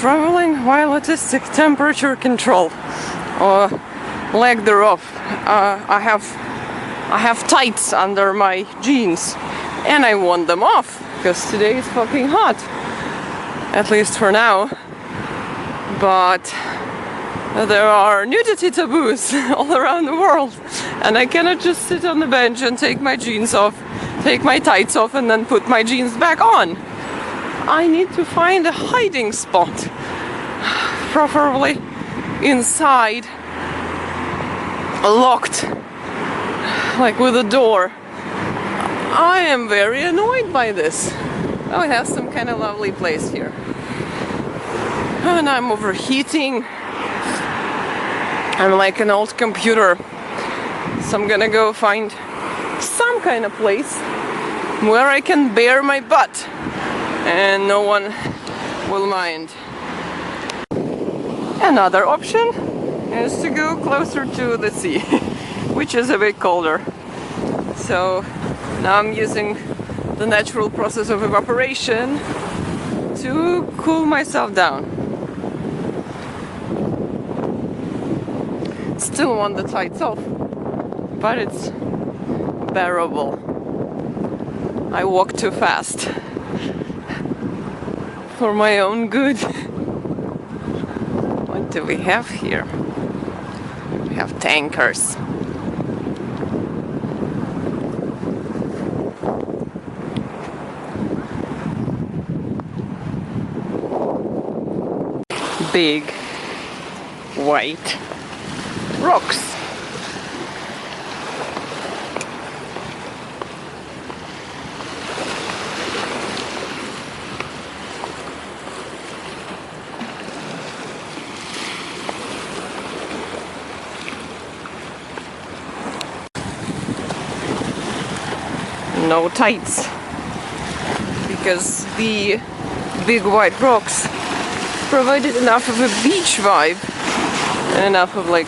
Traveling while autistic, temperature control, or lack thereof. I have tights under my jeans, and I want them off because today is fucking hot, at least for now. But there are nudity taboos all around the world, and I cannot just sit on the bench and take my jeans off, take my tights off, and then put my jeans back on. I need to find a hiding spot, preferably inside, locked, like with a door. I am very annoyed by this. Oh, it has some kind of lovely place here. And I'm overheating. I'm like an old computer. So I'm gonna go find some kind of place where I can bare my butt and no one will mind. Another option is to go closer to the sea, which is a bit colder. So now I'm using the natural process of evaporation to cool myself down. Still want the tights off, but it's bearable. I walk too fast for my own good. What do we have here? We have tankers. Big white rocks. No tights, because the big white rocks provided enough of a beach vibe and enough of like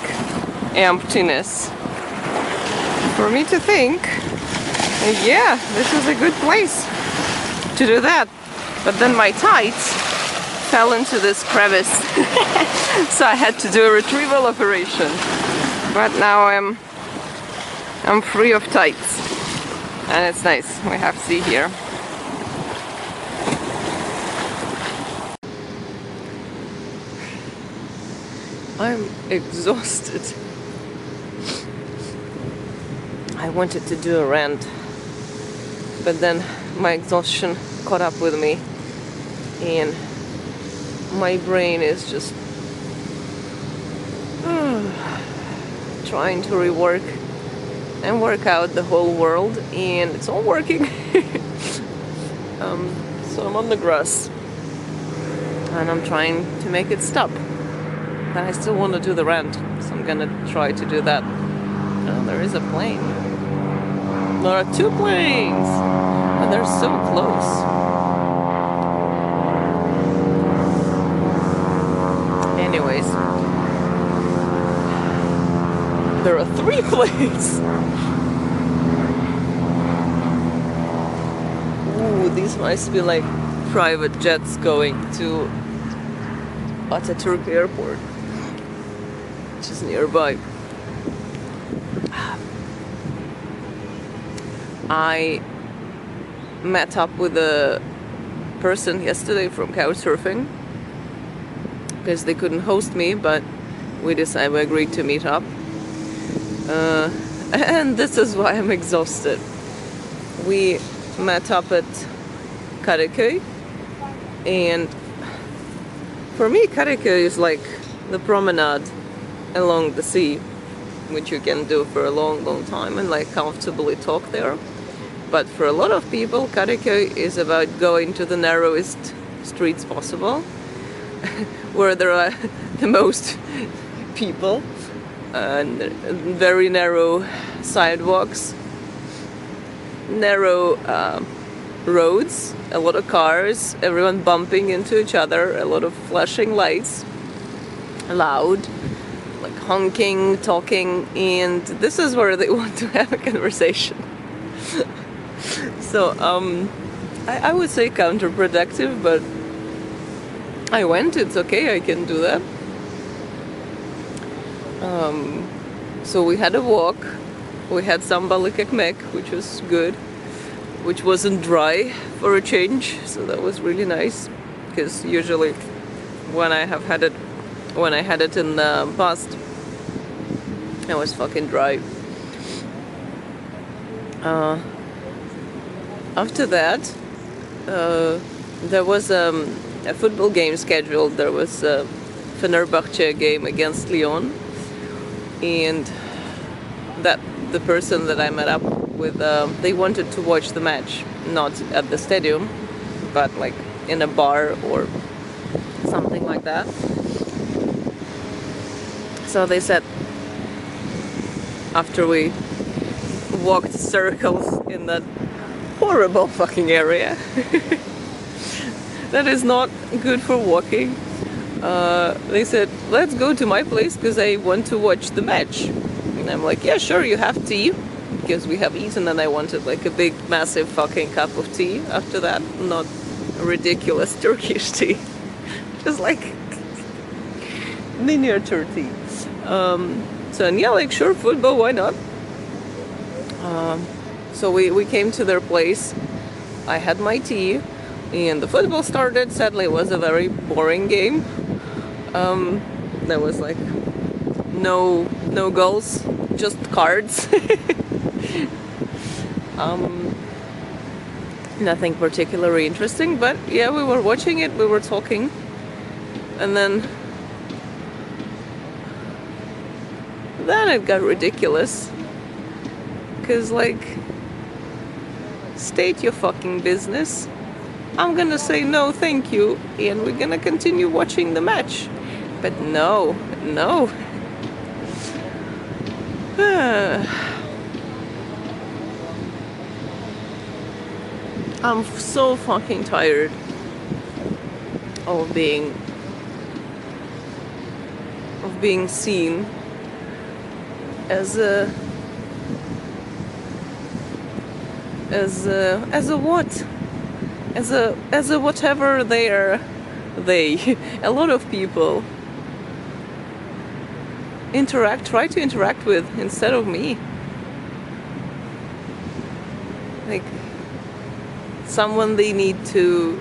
emptiness for me to think, yeah, this is a good place to do that. But then my tights fell into this crevice, so I had to do a retrieval operation. But now I'm free of tights, and it's nice. We have sea here. I'm exhausted. I wanted to do a rant, but then my exhaustion caught up with me, and my brain is just trying to rework and work out the whole world, and it's all working. So I'm on the grass, and I'm trying to make it stop. But I still want to do the rant, so I'm gonna try to do that. Oh, there is a plane. There are two planes, and they're so close. Anyways, there are three planes. Ooh, these must be like private jets going to Atatürk Airport, which is nearby. I met up with a person yesterday from couchsurfing because they couldn't host me, but we agreed to meet up. And this is why I'm exhausted. We met up at Karaköy, and for me, Karaköy is like the promenade along the sea, which you can do for a long, long time and like comfortably talk there. But for a lot of people, Karaköy is about going to the narrowest streets possible, where there are the most people, and very narrow sidewalks, narrow roads, a lot of cars, everyone bumping into each other, a lot of flashing lights, loud, like honking, talking, and this is where they want to have a conversation. So I would say counterproductive, but I went, it's okay, I can do that. So we had a walk, we had some ekmek, which was good, which wasn't dry for a change, so that was really nice, because usually when I had it in the past, it was fucking dry. After that, there was a football game scheduled. There was a Fenerbahce game against Lyon, and that the person that I met up with, they wanted to watch the match, not at the stadium, but like in a bar or something like that. So they said, after we walked circles in that horrible fucking area that is not good for walking, they said, let's go to my place because I want to watch the match. And I'm like, yeah, sure, you have tea, because we have eaten, and I wanted like a big massive fucking cup of tea after that, not ridiculous Turkish tea, just like miniature tea. So, and yeah, like, sure, football, why not? So we came to their place. I had my tea, and the football started. Sadly, it was a very boring game. There was like no goals, just cards. Nothing particularly interesting, but yeah, we were watching it, we were talking, and then it got ridiculous, because like, state your fucking business. I'm gonna say no thank you, and we're gonna continue watching the match. But no. I'm so fucking tired of being seen as a what? As a whatever they a lot of people try to interact with instead of me. Like, someone they need to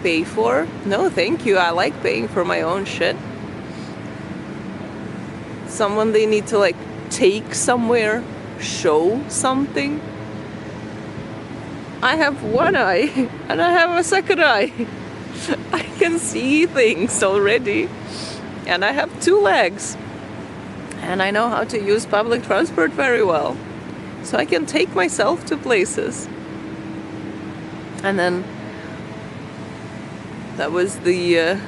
pay for? No, thank you. I like paying for my own shit. Someone they need to like take somewhere, show something. I have one eye and I have a second eye. I can see things already. And I have 2 legs. And I know how to use public transport very well. So I can take myself to places. And then that was the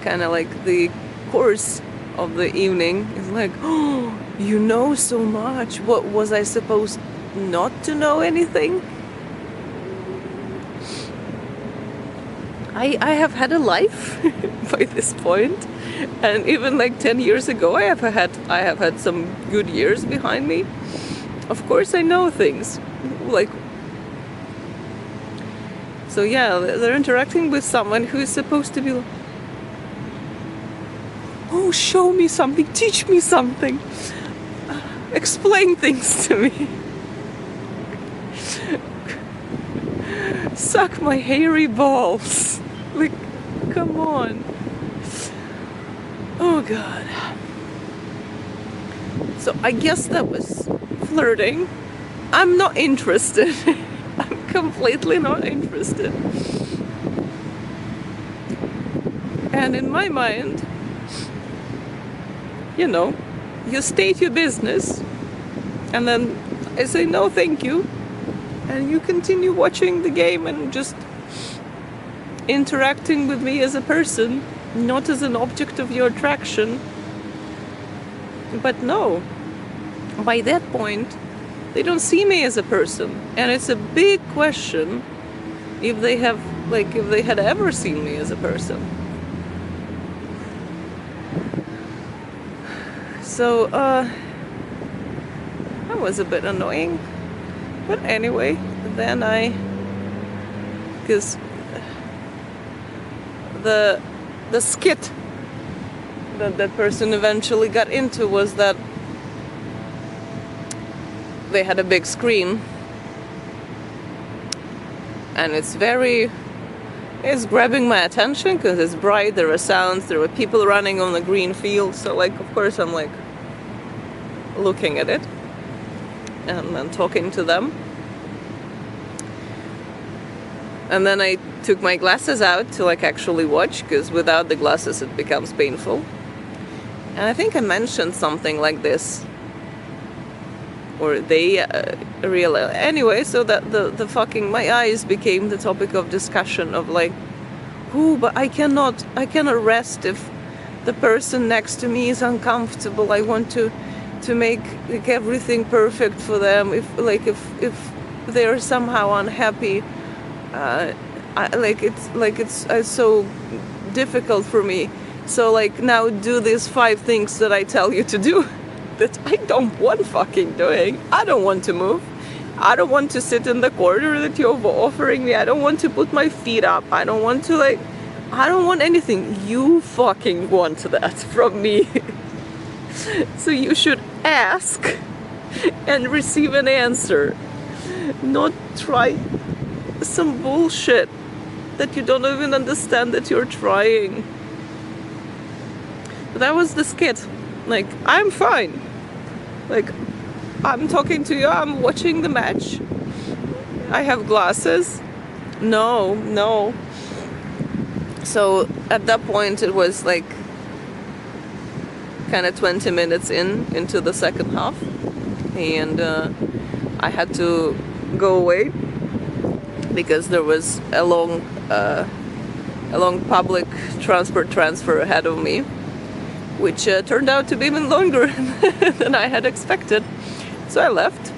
kind of like the course of the evening. It's like, oh, you know so much. What was I supposed not to know anything? I have had a life by this point, and even like 10 years ago I have had some good years behind me. Of course I know things. Like, so yeah, they're interacting with someone who is supposed to be like, oh, show me something, teach me something, explain things to me. Suck my hairy balls. Like, come on. Oh god. So I guess that was flirting. I'm not interested. I'm completely not interested. And in my mind, you know, you state your business, and then I say no thank you, and you continue watching the game and just interacting with me as a person, not as an object of your attraction. But no, by that point they don't see me as a person, and it's a big question if they had ever seen me as a person. So that was a bit annoying. But anyway, then because the skit that person eventually got into was that they had a big screen, and it's grabbing my attention because it's bright, there are sounds, there were people running on the green field, so like of course I'm like looking at it and then talking to them. And then I took my glasses out to like actually watch, because without the glasses it becomes painful. And I think I mentioned something like this, or they realized. Anyway, so that the fucking, my eyes became the topic of discussion of like, but I cannot rest if the person next to me is uncomfortable. I want to make like everything perfect for them. If they're somehow unhappy, it's so difficult for me. So like now do these 5 things that I tell you to do that I don't want fucking doing. I don't want to move. I don't want to sit in the corner that you're offering me. I don't want to put my feet up. I don't want anything. You fucking want that from me. So you should ask and receive an answer. Not try some bullshit that you don't even understand that you're trying. But that was the skit. Like, I'm fine. Like, I'm talking to you, I'm watching the match. I have glasses. No. So at that point it was like kind of 20 minutes into the second half, and I had to go away because there was a long public transport transfer ahead of me, which turned out to be even longer than I had expected. So I left.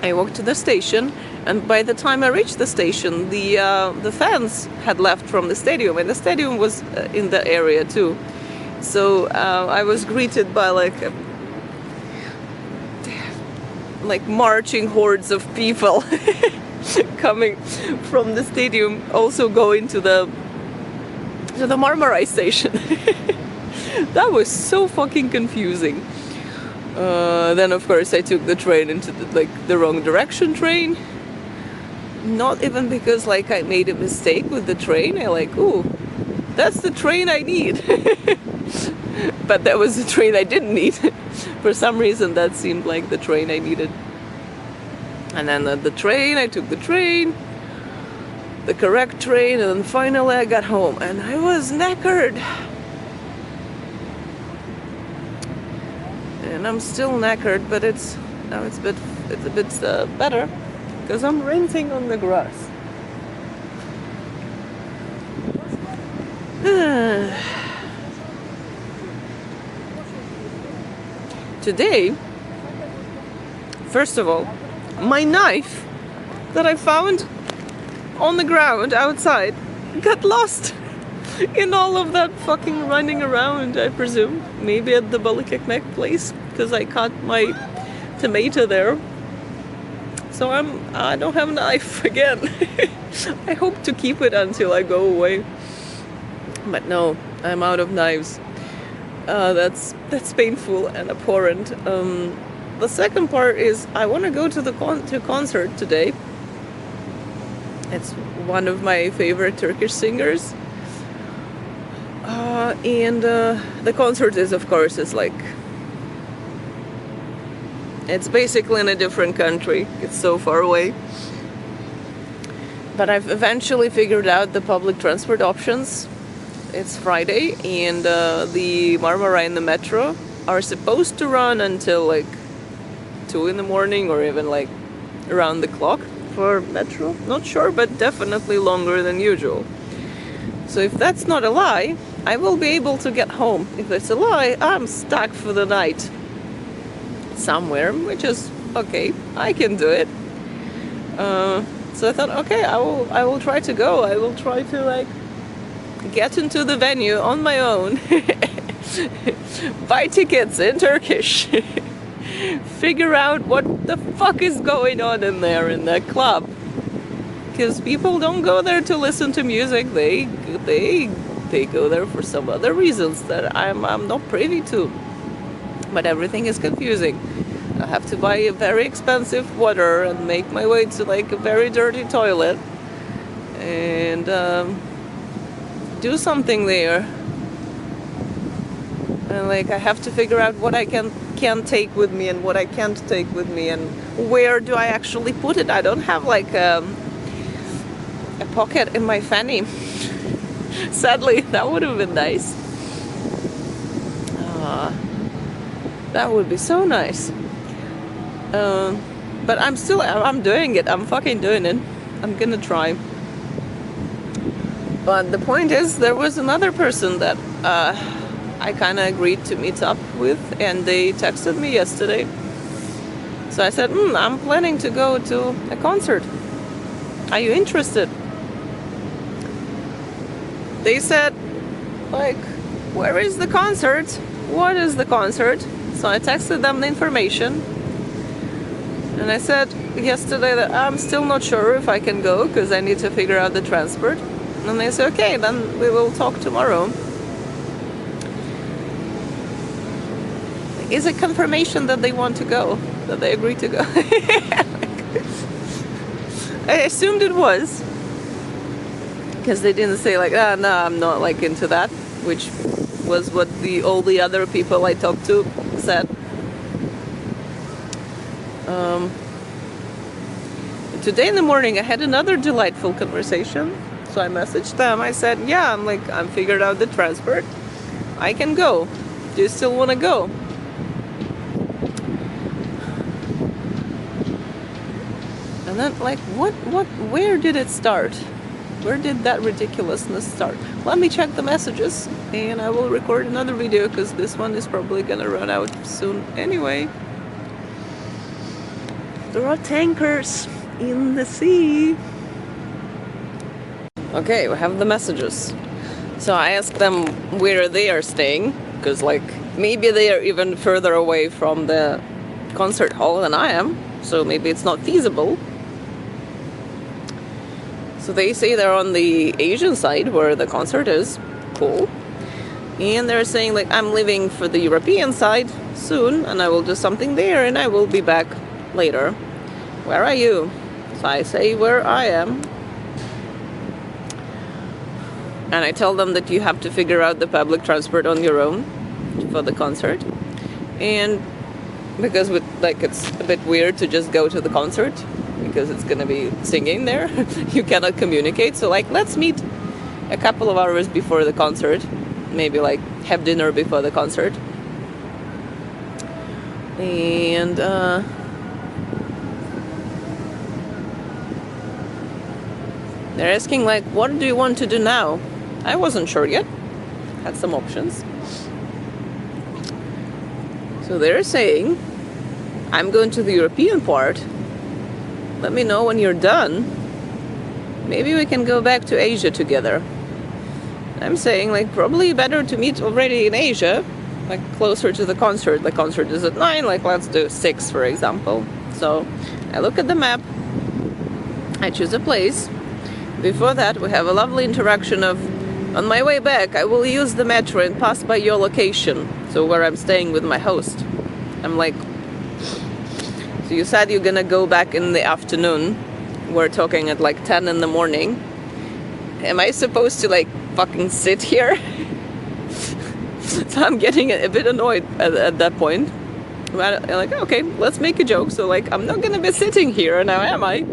I walked to the station, and by the time I reached the station, the fans had left from the stadium, and the stadium was in the area too. So I was greeted by like marching hordes of people coming from the stadium, also going to the Marmaray station. That was so fucking confusing. Then of course I took the train into the wrong direction train. Not even because like I made a mistake with the train. I ooh, that's the train I need. But that was the train I didn't need. For some reason that seemed like the train I needed. And then I took the train, the correct train, and then finally I got home and I was knackered. And I'm still knackered, but it's a bit better because I'm rinsing on the grass. Today, first of all, my knife that I found on the ground outside got lost in all of that fucking running around, I presume. Maybe at the Balikekmek place, because I caught my tomato there. So I don't have a knife again. I hope to keep it until I go away. But no, I'm out of knives. That's painful and abhorrent. The second part is I want to go to the concert today. It's one of my favorite Turkish singers. And the concert is, of course, it's basically in a different country. It's so far away. But I've eventually figured out the public transport options. It's Friday, and the Marmaray and the metro are supposed to run until 2 in the morning, or even around the clock for metro. Not sure, but definitely longer than usual. So if that's not a lie, I will be able to get home. If it's a lie, I'm stuck for the night somewhere, which is okay. I can do it. So I thought, okay, I will try to go. I will try to get into the venue on my own, buy tickets in Turkish, figure out what the fuck is going on in there in that club. Because people don't go there to listen to music, they they go there for some other reasons that I'm not privy to. But everything is confusing. I have to buy a very expensive water and make my way to like a very dirty toilet and do something there. And like I have to figure out what I can take with me and what I can't take with me, and where do I actually put it. I don't have like a pocket in my fanny. Sadly, that would have been nice. That would be so nice. But I'm doing it. I'm fucking doing it. I'm gonna try. But the point is, there was another person that I kind of agreed to meet up with, and they texted me yesterday. So I said, I'm planning to go to a concert. Are you interested? They said, like, where is the concert? What is the concert? So I texted them the information. And I said yesterday that I'm still not sure if I can go because I need to figure out the transport. And they said, okay, then we will talk tomorrow. Is it confirmation that they want to go? That they agree to go? I assumed it was. Because they didn't say like, no, I'm not like into that. Which was what all the other people I talked to said. Today in the morning I had another delightful conversation. So I messaged them. I said, yeah, I'm figured out the transport. I can go. Do you still want to go? And then where did it start? Where did that ridiculousness start? Let me check the messages and I will record another video because this one is probably gonna run out soon anyway. There are tankers in the sea. Okay, we have the messages. So I asked them where they are staying, because like maybe they are even further away from the concert hall than I am, so maybe it's not feasible. So they say they're on the Asian side where the concert is. Cool. And they're saying like, I'm leaving for the European side soon and I will do something there and I will be back later. Where are you? So I say where I am. And I tell them that you have to figure out the public transport on your own for the concert. And because it's a bit weird to just go to the concert because it's gonna be singing there. You cannot communicate. So like, let's meet a couple of hours before the concert. Maybe like have dinner before the concert. And they're asking like, what do you want to do now? I wasn't sure yet. Had some options. So they're saying, I'm going to the European part. Let me know when you're done. Maybe we can go back to Asia together. I'm saying like probably better to meet already in Asia, like closer to the concert. The concert is at 9, like let's do 6 for example. So I look at the map, I choose a place. Before that we have a lovely interaction of, on my way back I will use the metro and pass by your location, so where I'm staying with my host. I'm like, so you said you're gonna go back in the afternoon. We're talking at like 10 in the morning. Am I supposed to like fucking sit here? So I'm getting a bit annoyed at that point. I'm like, okay, let's make a joke. So like, I'm not gonna be sitting here now, am I?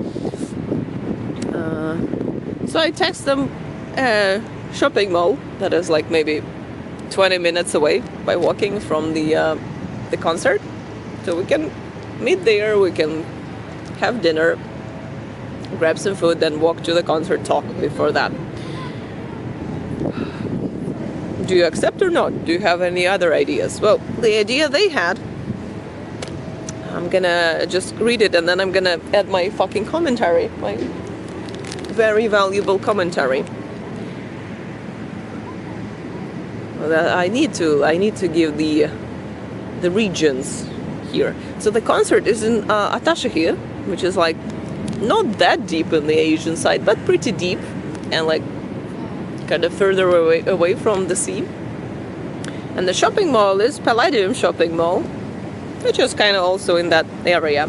So I text them a shopping mall that is like maybe 20 minutes away by walking from the concert. So we can meet there, we can have dinner, grab some food, then walk to the concert, talk before that. Do you accept or not? Do you have any other ideas? Well, the idea they had, I'm gonna just read it and then I'm gonna add my fucking commentary, my very valuable commentary. Well, I need to give the regions here. So the concert is in Ataşehir, which is like not that deep in the Asian side, but pretty deep, and like kind of further away from the sea. And the shopping mall is Palladium Shopping Mall, which is kind of also in that area.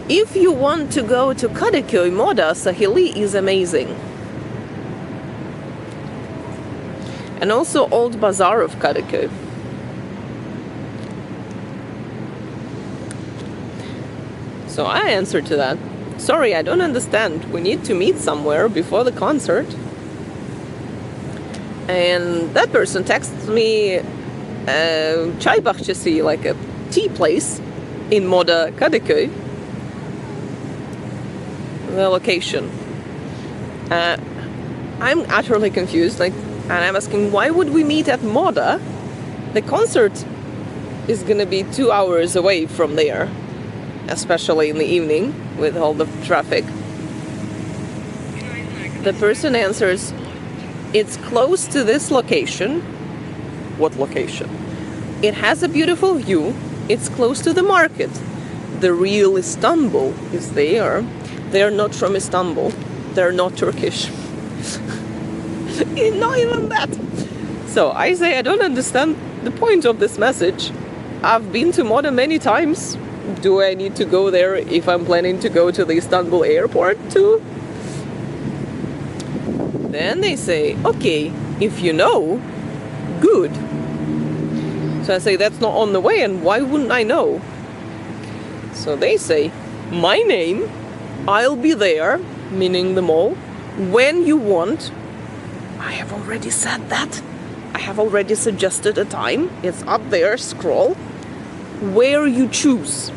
If you want to go to Kadıköy, Moda Sahili is amazing. And also Old Bazaar of Kadıköy. So I answered to that. Sorry, I don't understand. We need to meet somewhere before the concert. And that person texted me Çay Bahçesi, like a tea place in Moda Kadıköy. The location. I'm utterly confused. And I'm asking, why would we meet at Moda? The concert is gonna be 2 hours away from there, especially in the evening with all the traffic. The person answers, it's close to this location. What location? It has a beautiful view. It's close to the market. The real Istanbul is there. They're not from Istanbul. They're not Turkish. Not even that. So I say I don't understand the point of this message. I've been to Moda many times. Do I need to go there if I'm planning to go to the Istanbul airport too? Then they say, okay, if you know, good. So I say that's not on the way, and why wouldn't I know? So they say, my name, I'll be there, meaning the mall, when you want. I have already said that. I have already suggested a time. It's up there, scroll. Where you choose.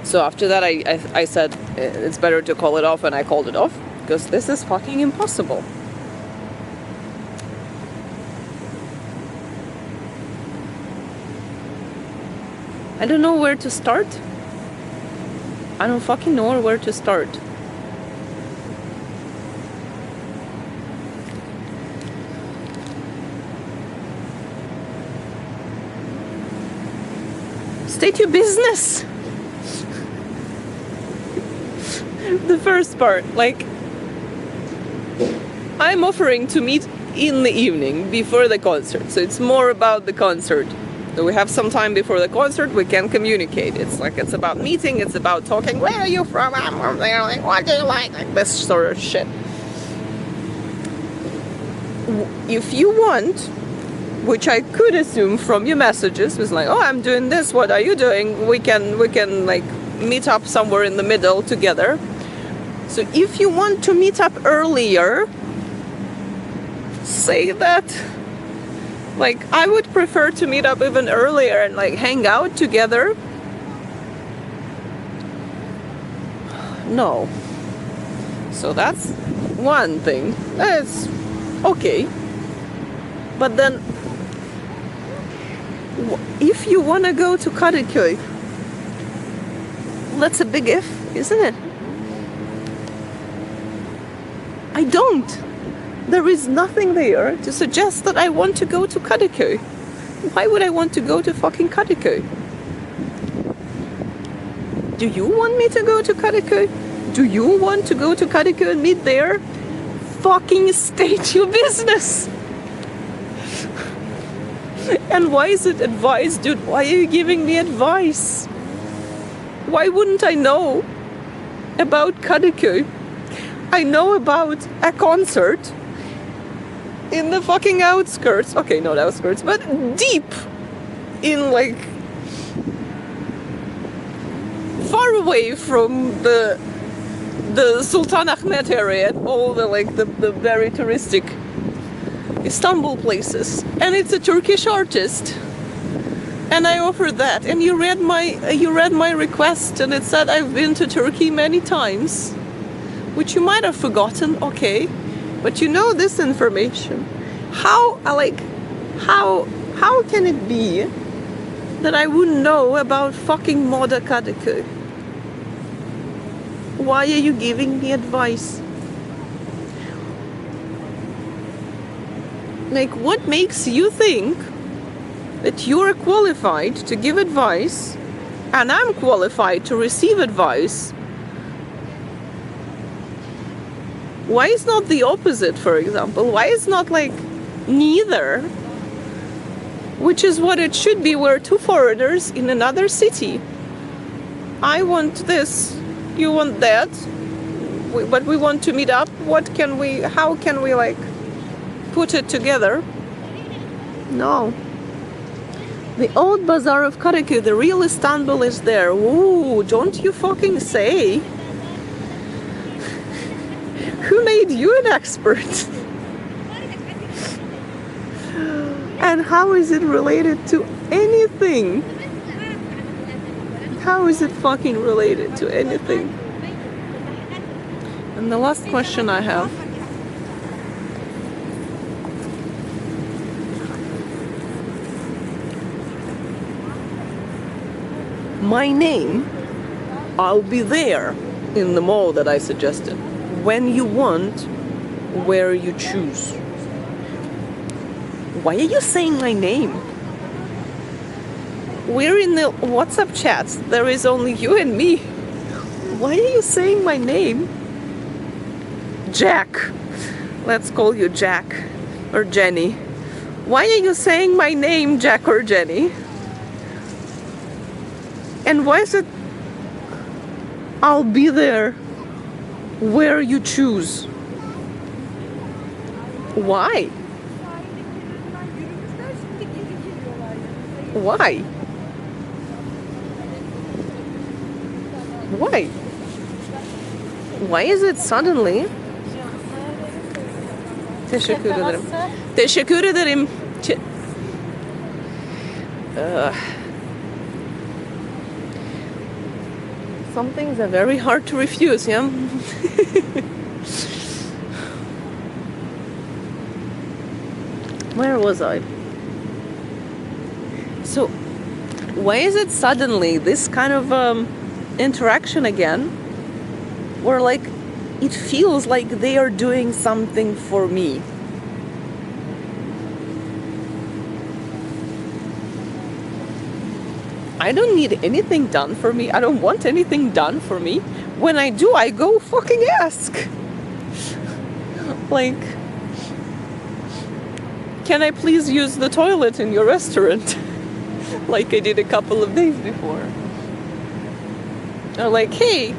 So after that I said it's better to call it off, and I called it off because this is fucking impossible. I don't know where to start. I don't fucking know where to start. State your business. The first part, like, I'm offering to meet in the evening before the concert, so it's more about the concert. So we have some time before the concert, we can communicate. It's about meeting, it's about talking. Where are you from? I'm from there. Like, what do you like this sort of shit. If you want, which I could assume from your messages, was like, oh, I'm doing this, what are you doing? We can like meet up somewhere in the middle together. So if you want to meet up earlier, say that. Like, I would prefer to meet up even earlier and like hang out together. No. So that's one thing. That's okay. But then, if you want to go to Kadıköy, that's a big if, isn't it? I don't. There is nothing there to suggest that I want to go to Kadıköy. Why would I want to go to fucking Kadıköy? Do you want me to go to Kadıköy? Do you want to go to Kadıköy and meet there? Fucking state your business. And why is it advice, dude? Why are you giving me advice? Why wouldn't I know about Kadıköy? I know about a concert in the fucking outskirts. Okay, not outskirts, but deep in, like, far away from the Sultanahmet area, all the very touristic Istanbul places. And it's a Turkish artist. And I offered that, and you read my request, and it said I've been to Turkey many times, which you might have forgotten, okay, but you know this information. How can it be that I wouldn't know about fucking Moda Kadıköy? Why are you giving me advice? Like, what makes you think that you're qualified to give advice and I'm qualified to receive advice Why is not the opposite, for example? Why is not like neither? Which is what it should be. We're two foreigners in another city. I want this, you want that, but we want to meet up. How can we like put it together? No. The old bazaar of Karaköy, the real Istanbul is there. Ooh, don't you fucking say. Who made you an expert? And how is it related to anything? How is it fucking related to anything? And the last question I have. My name, I'll be there in the mall that I suggested. When you want, where you choose. Why are you saying my name? We're in the WhatsApp chat. There is only you and me. Why are you saying my name? Jack. Let's call you Jack or Jenny. Why are you saying my name, Jack or Jenny? And why is it I'll be there where you choose? Why? Why? Why? Why is it suddenly? Teşekkür ederim. Teşekkür ederim. Some things are very hard to refuse, yeah? Where was I? So, why is it suddenly this kind of interaction again? Where like, it feels like they are doing something for me. I don't need anything done for me. I don't want anything done for me. When I do, I go fucking ask. Like, can I please use the toilet in your restaurant? Like I did a couple of days before. Or like, hey,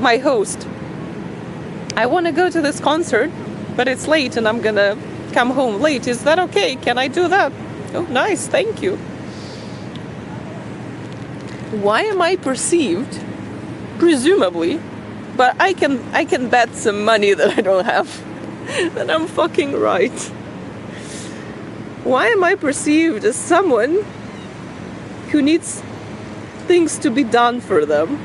my host, I want to go to this concert, but it's late and I'm gonna come home late. Is that okay? Can I do that? Oh, nice, thank you. Why am I perceived, presumably, but I can bet some money that I don't have, that I'm fucking right. Why am I perceived as someone who needs things to be done for them?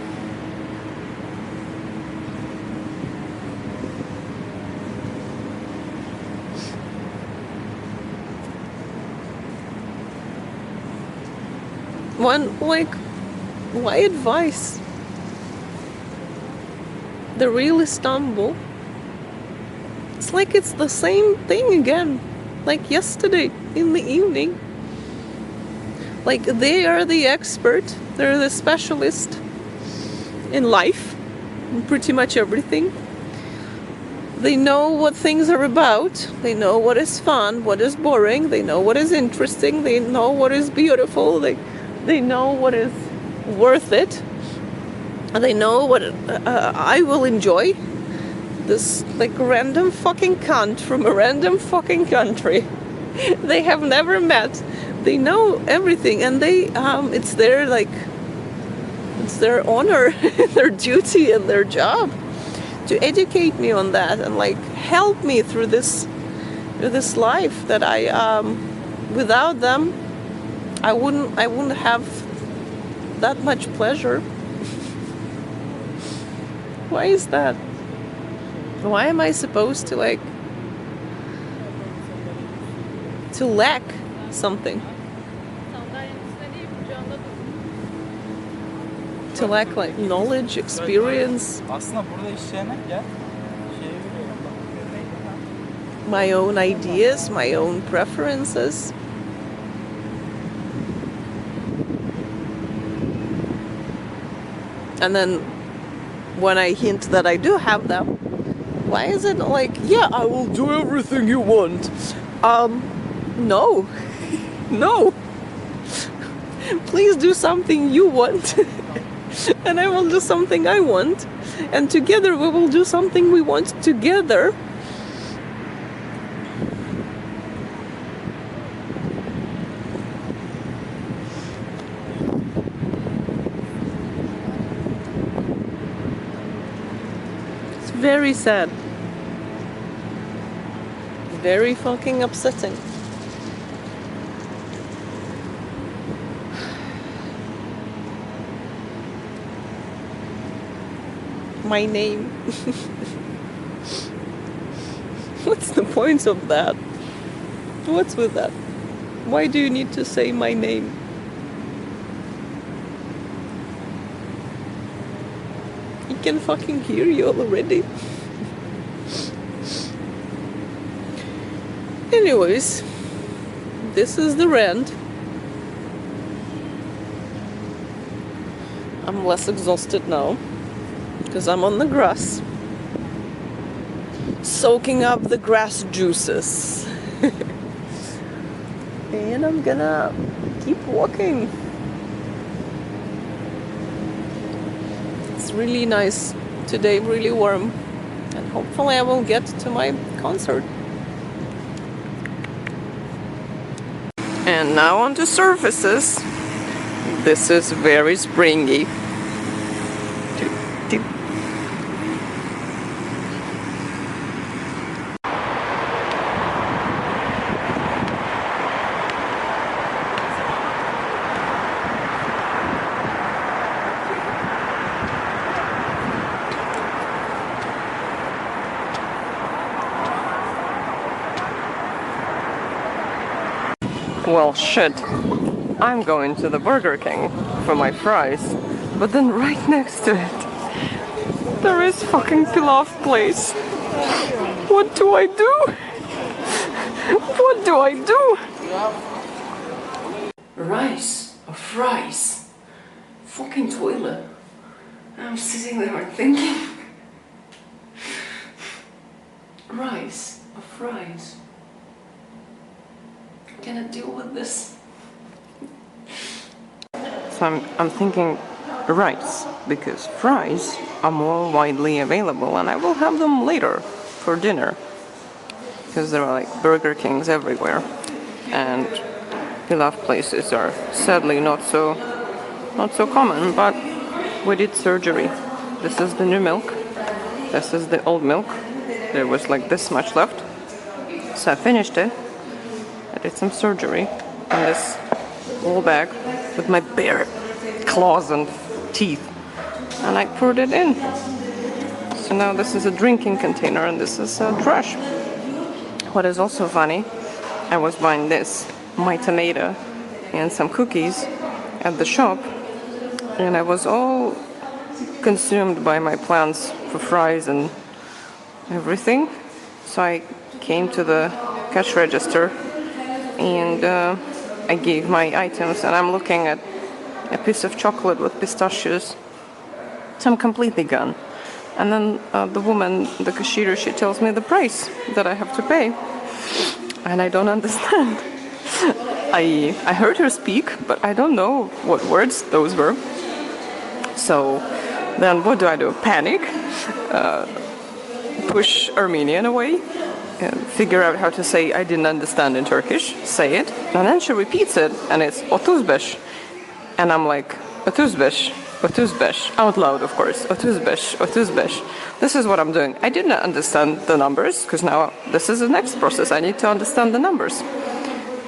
Why advice? The real Istanbul. It's like it's the same thing again. Like yesterday in the evening. Like they are the expert. They're the specialist in life. In pretty much everything. They know what things are about. They know what is fun, what is boring. They know what is interesting. They know what is beautiful. They know what is worth it. They know what I will enjoy. This like random fucking cunt from a random fucking country. They have never met. They know everything, and they it's their honor, their duty, and their job to educate me on that and like help me through this life that I without them I wouldn't have that much pleasure. Why is that? Why am I supposed to lack something? To lack like knowledge, experience, my own ideas, my own preferences. And then when I hint that I do have them, Why is it like, yeah, I will do everything you want? No. No. Please do something you want. And I will do something I want. And together we will do something we want together. It's very sad. Very fucking upsetting. My name. What's the point of that? What's with that? Why do you need to say my name? He can fucking hear you already. Anyways, this is the rant. I'm less exhausted now because I'm on the grass, soaking up the grass juices. And I'm gonna keep walking. It's really nice today, really warm, and hopefully I will get to my concert. And now on to surfaces. This is very springy. Well, shit. I'm going to the Burger King for my fries, but then right next to it, there is fucking pilaf place. What do I do? What do I do? Rice or fries? Fucking toilet. I'm sitting there thinking. Rice or fries? Can I deal with this? So I'm thinking rice, because fries are more widely available and I will have them later for dinner. Because there are like Burger Kings everywhere and pilaf places are sadly not so common, but we did surgery. This is the new milk. This is the old milk. There was like this much left. So I finished it. I did some surgery in this whole bag with my bare claws and teeth, and I poured it in. So now this is a drinking container and this is trash. What is also funny, I was buying this, my tomato and some cookies at the shop, and I was all consumed by my plans for fries and everything. So I came to the cash register and I gave my items, and I'm looking at a piece of chocolate with pistachios. So I'm completely gone. And then the woman, the cashier, she tells me the price that I have to pay. And I don't understand. I heard her speak, but I don't know what words those were. So then what do? Panic? Push Armenian away? Figure out how to say I didn't understand in Turkish, say it, and then she repeats it, and it's 35. And I'm like, 35, 35, out loud of course, 35, 35. This is what I'm doing. I didn't understand the numbers, because now this is the next process, I need to understand the numbers.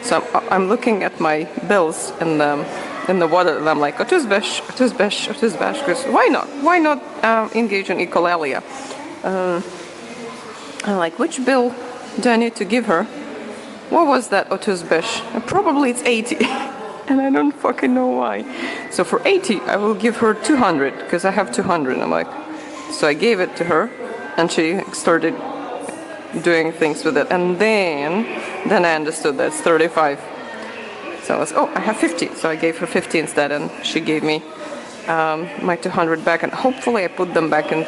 So I'm looking at my bills in the water, and I'm like, 35, 35, 35, because why not? Why not engage in echolalia? I'm like, which bill do I need to give her? What was that 35? Probably it's 80. And I don't fucking know why. So for 80, I will give her 200, because I have 200. I'm like, so I gave it to her, and she started doing things with it. And then I understood that's 35. So I was, oh, I have 50. So I gave her 50 instead, and she gave me my 200 back. And hopefully I put them back in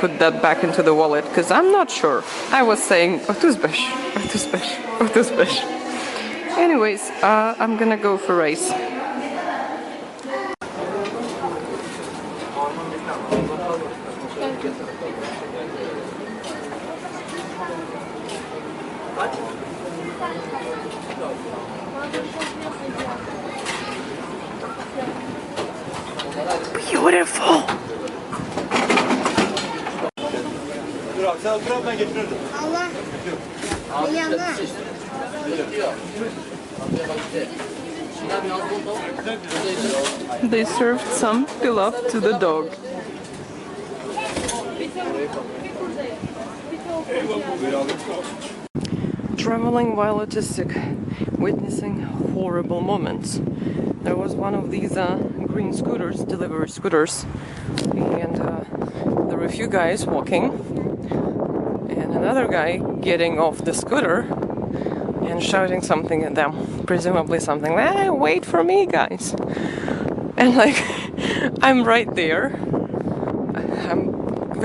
put that back into the wallet because I'm not sure. I was saying autistic. Anyways, I'm gonna go for rice. Beautiful. Allah. Yanına. They served some pilaf to the dog. Traveling while autistic, witnessing horrible moments. There was one of these green scooters, delivery scooters, and there were a few guys walking, and another guy getting off the scooter and shouting something at them, presumably something like, "Hey, wait for me, guys!" And like, I'm right there, I'm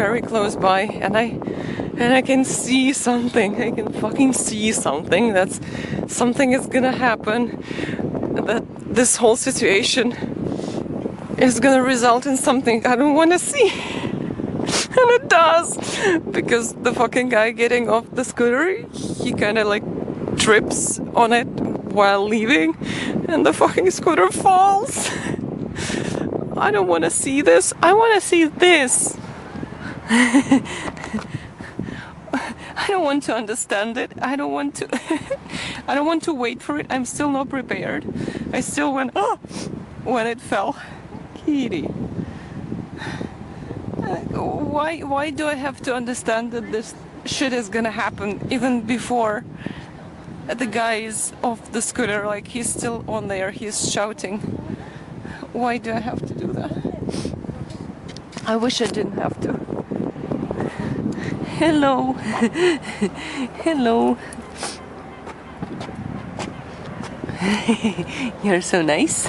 very close by, and I can see something. I can fucking see something. That's something is gonna happen. That this whole situation is gonna result in something I don't want to see. And it does, because the fucking guy getting off the scooter, he kind of like trips on it while leaving, and the fucking scooter falls. I don't want to see this. I want to see this. I don't want to understand it. I don't want to. I don't want to wait for it. I'm still not prepared. I still went, oh, when it fell. Kitty. Why do I have to understand that this shit is gonna happen even before the guy is off the scooter? Like, he's still on there. He's shouting. Why do I have to do that? I wish I didn't have to. Hello. Hello. You're so nice.